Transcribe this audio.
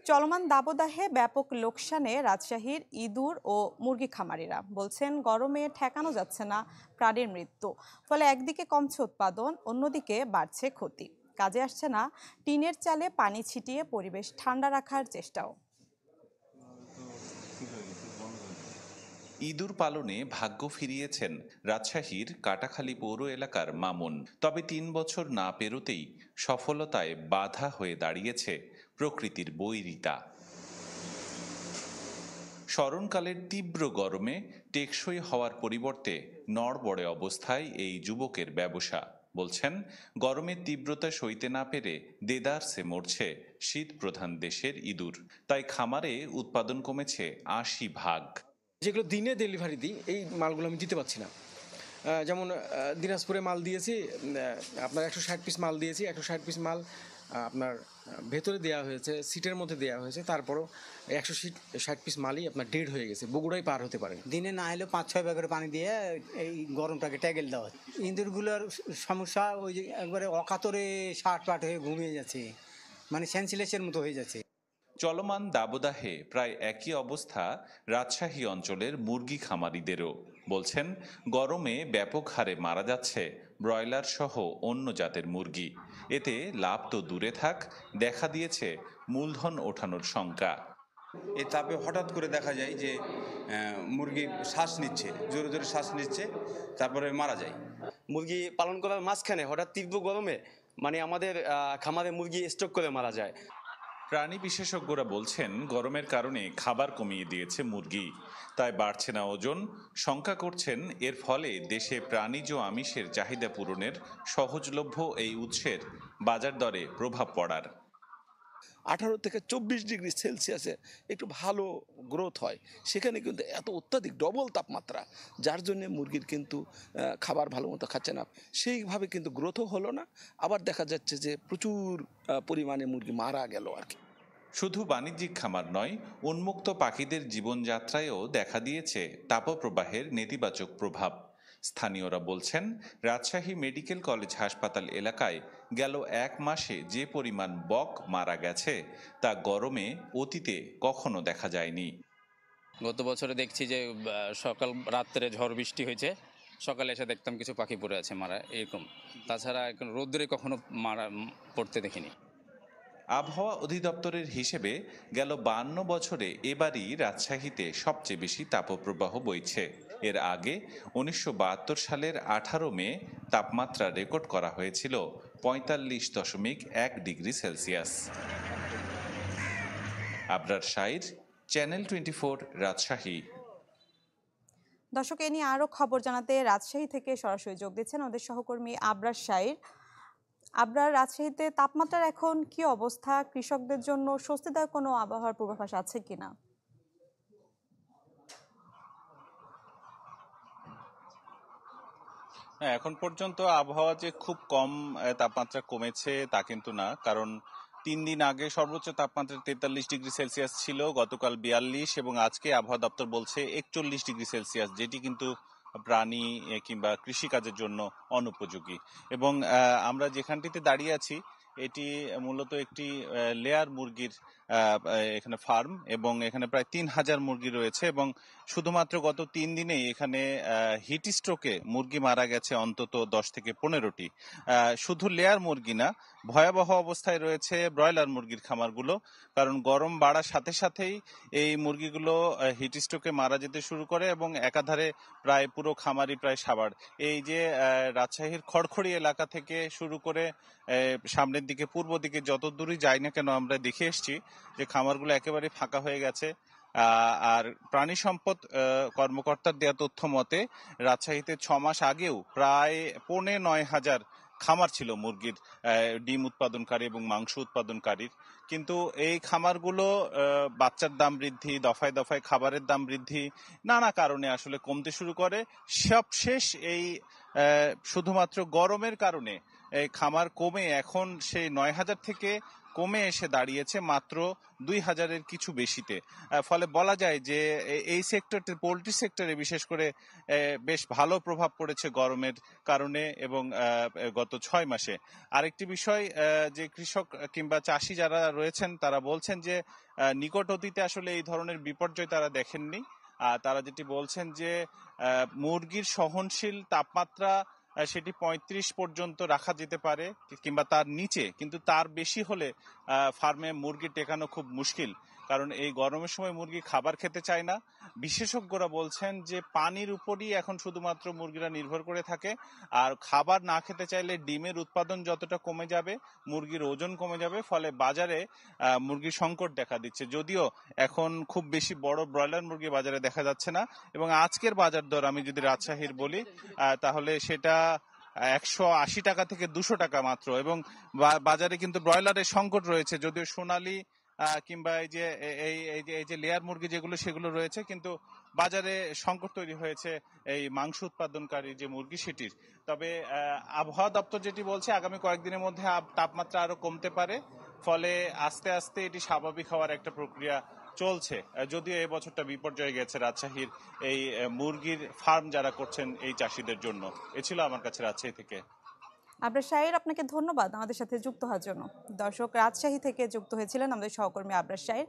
চলমান দাবদাহে ব্যাপক লোকসানে রাজশাহীর ইঁদুর ও মুরগি খামারিরা বলছেন গরমে ঠেকানো যাচ্ছে না প্রাণীর মৃত্যু। ফলে একদিকে কমছে উৎপাদন, অন্যদিকে বাড়ছে ক্ষতি। কাজে আসছে না টিনের চালে পানি ছিটিয়ে পরিবেশ ঠান্ডা রাখার চেষ্টাও। ইঁদুর পালনে ভাগ্য ফিরিয়েছেন রাজশাহীর কাটাখালী পৌর এলাকার মামুন। তবে ৩ বছর না পেরোতেই সফলতায় বাধা হয়ে দাঁড়িয়েছে প্রকৃতির বৈরিতা। স্মরণকালের তীব্র গরমে টেকসই হওয়ার পরিবর্তে নড়বড়ে অবস্থায় এই যুবকের ব্যবসা। বলছেন গরমের তীব্রতা সইতে না পেরে দেদারসে মরছে শীত প্রধান দেশের ইঁদুর। তাই খামারে উৎপাদন কমেছে ৮০%। যেগুলো দিনে ডেলিভারি দিই এই মালগুলো আমি দিতে পারছি না। যেমন দিনাজপুরে মাল দিয়েছি, আপনার ১৬০ পিস মাল দিয়েছি। ১৬০ পিস মাল আপনার ভেতরে দেওয়া হয়েছে, সিটের মধ্যে দেওয়া হয়েছে, তারপরও ১৬০ পিস মালই আপনার ডেড হয়ে গেছে, বগুড়াই পার হতে পারে। দিনে না এলেও ৫-৬ ব্যাগের পানি দিয়ে এই গরমটাকে ট্যাগেল দেওয়া। ইঁদুরগুলোর সমস্যা ওই যে একবারে অকাতরে শার্ট পাট হয়ে ঘুমিয়ে যাচ্ছে, মানে সেন্সলেসের মতো হয়ে যাচ্ছে। চলমান দাবদাহে প্রায় একই অবস্থা রাজশাহী অঞ্চলের মুরগি খামারিদেরও। বলছেন গরমে ব্যাপক হারে মারা যাচ্ছে ব্রয়লার সহ অন্য জাতের মুরগি। এতে লাভ তো দূরে থাক, দেখা দিয়েছে মূলধন ওঠানোর শঙ্কা। এই তাপে হঠাৎ করে দেখা যায় যে মুরগি শ্বাস নিচ্ছে, জোরে জোরে শ্বাস নিচ্ছে, তারপরে মারা যায়। মুরগি পালন করার মাঝখানে হঠাৎ তীব্র গরমে মানে আমাদের খামারে মুরগি স্ট্রোক করে মারা যায়। প্রাণী বিশেষজ্ঞরা বলছেন গরমের কারণে খাবার কমিয়ে দিয়েছে মুরগি, তাই বাড়ছে না ওজন। শঙ্কা করছেন এর ফলে দেশে প্রাণীজ আমিষের চাহিদা পূরণের সহজলভ্য এই উৎসের বাজার দরে প্রভাব পড়ার। 18 থেকে 24 ডিগ্রি সেলসিয়াসে একটু ভালো গ্রোথ হয়, সেখানে কিন্তু এত অত্যাধিক ডবল তাপমাত্রা, যার জন্য মুরগির কিন্তু খাবার ভালো মতো খাচ্ছে না, সেইভাবে কিন্তু গ্রোথও হলো না। আবার দেখা যাচ্ছে যে প্রচুর পরিমাণে মুরগি মারা গেল আর কি। শুধু বাণিজ্যিক খামার নয়, উন্মুক্ত পাখিদের জীবনযাত্রায়ও দেখা দিয়েছে তাপপ্রবাহের নেতিবাচক প্রভাব। স্থানীয়রা বলছেন রাজশাহী মেডিকেল কলেজ হাসপাতাল এলাকায় গেল ১ মাসে যে পরিমাণ বক মারা গেছে তা গরমে অতীতে কখনো দেখা যায়নি। গত বছরে দেখছি যে সকাল রাত্রে ঝড় বৃষ্টি হয়েছে, সকালে এসে দেখতাম কিছু পাখি পড়ে আছে মারা, এরকম। তাছাড়া এখন রোদ্দুরে কখনো মারা পড়তে দেখিনি। আবহাওয়া অধিদপ্তরের হিসেবে গেল ৫২ বছরে এবারই রাজশাহীতে সবচেয়ে বেশি তাপপ্রবাহ বইছে। এর আগে ১৯৭২ সালের ১৮ মে তাপমাত্রা রেকর্ড করা হয়েছিল ৪৫.১ degree Celsius. Abrar Shair, channel 24, Rajshahi. দর্শক, এ নিয়ে আরো খবর জানাতে রাজশাহী থেকে সরাসরি যোগ দিচ্ছেন আমাদের সহকর্মী আবরার শাইর। আবরার, রাজশাহীতে তাপমাত্রার এখন কি অবস্থা? কৃষকদের জন্য স্বস্তিদায়ক কোনো আবহাওয়ার পূর্বাভাস আছে কিনা? এখন পর্যন্ত আবহাওয়া যে খুব কম তাপমাত্রা কমেছে তা কিন্তু না, কারণ ৩ দিন আগে সর্বোচ্চ তাপমাত্রা ৪৩ ডিগ্রি সেলসিয়াস ছিল, গতকাল ৪২, এবং আজকে আবহাওয়া দপ্তর বলছে ৪১ ডিগ্রি সেলসিয়াস, যেটি কিন্তু প্রাণী কিংবা কৃষিকাজের জন্য অনুপযোগী। এবং আমরা যেখানটিতে দাঁড়িয়ে আছি এটি মূলত একটি লেয়ার মুরগির এখানে ফার্ম, এবং এখানে প্রায় ৩,০০০ মুরগি রয়েছে, এবং শুধুমাত্র গত ৩ দিনেই এখানে হিট স্ট্রোকে মুরগি মারা গেছে অন্তত ১০ থেকে ১৫টি। শুধু লেয়ার মুরগি না, ভয়াবহ অবস্থায় রয়েছে ব্রয়লার মুরগির খামারগুলো, কারণ গরম বাড়ার সাথে সাথেই এই মুরগিগুলো হিট স্ট্রোকে মারা যেতে শুরু করে, এবং একাধারে প্রায় পুরো খামারই প্রায় সাবার। এই যে রাজশাহীর খড়খড়ি এলাকা থেকে শুরু করে সামনের দিকে পূর্ব দিকে যত দূরই যাই না কেন আমরা দেখে এসছি যে খামারগুলো একেবারে ফাঁকা হয়ে গেছে। আর প্রাণী সম্পদ কর্মকর্তার দেওয়া তথ্য মতে রাজশাহীতে ৬ মাস আগেও প্রায় ৯,৫০০ খামার ছিল মুরগির, ডিম উৎপাদনকারী এবং মাংস উৎপাদনকারীর। কিন্তু এই খামারগুলো বাচ্চার দাম বৃদ্ধি, দফায় দফায় খাবারের দাম বৃদ্ধি, নানা কারণে আসলে কমতে শুরু করে। সবশেষ এই শুধুমাত্র গরমের কারণে এই খামার কমে এখন সেই ৯,০০০ থেকে কমে এসে দাঁড়িয়েছে মাত্র 2000-এর কিছু বেশিতে। ফলে বলা যায় যে এই সেক্টরটি, পোল্ট্রি সেক্টরে বিশেষ করে বেশ ভালো প্রভাব পড়েছে গরমের কারণে এবং গত 6 মাসে। আরেকটি বিষয়, যে কৃষক কিংবা চাষি যারা রয়েছেন তারা বলছেন যে নিকট অতীতে আসলে এই ধরনের বিপর্যয় তারা দেখেননি। তারা যেটি বলছেন যে মুরগির সহনশীল তাপমাত্রা সেটি 35 পর্যন্ত রাখা যেতে পারে কিংবা তার নিচে, কিন্তু তার বেশি হলে ফার্মে মুরগি টেকানো খুব মুশকিল, কারণ এই গরমের সময় মুরগি খাবার খেতে চায় না। বিশেষজ্ঞরা বলছেন যে পানির উপরই এখন শুধুমাত্র মুরগিরা নির্ভর করে থাকে, আর খাবার না খেতে চাইলে ডিমের উৎপাদন যতটা কমে যাবে, মুরগির ওজন কমে যাবে, ফলে বাজারে মুরগির সংকট দেখা দিচ্ছে। যদিও এখন খুব বেশি বড় ব্রয়লার মুরগি বাজারে দেখা যাচ্ছে না, এবং আজকের বাজার দর আমি যদি রাজশাহীর বলি তাহলে সেটা 180 টাকা থেকে 200 টাকা মাত্র, এবং বাজারে কিন্তু ব্রয়লারের সংকট রয়েছে। যদিও সোনালী কিংবা এই যে লেয়ার মুরগি যেগুলো সেগুলো রয়েছে, কিন্তু বাজারে সংকট তৈরি হয়েছে এই মাংস উৎপাদনকারী যে মুরগি সেটির। তবে আবহাওয়া দপ্তর যেটি বলছে আগামী কয়েকদিনের মধ্যে তাপমাত্রা আরো কমতে পারে, ফলে আস্তে আস্তে এটি স্বাভাবিক হওয়ার একটা প্রক্রিয়া চলছে। যদিও এই বছরটা বিপর্যয় গেছে রাজশাহীর এই মুরগির ফার্ম যারা করছেন এই চাষিদের জন্য। এ ছিল আমার কাছে রাজশাহী থেকে। আবরার শাহির, আপনাকে ধন্যবাদ আমাদের সাথে যুক্ত হওয়ার জন্য। দর্শক, রাজশাহী থেকে যুক্ত হয়েছিলেন আমাদের সহকর্মী আবরার শাহির।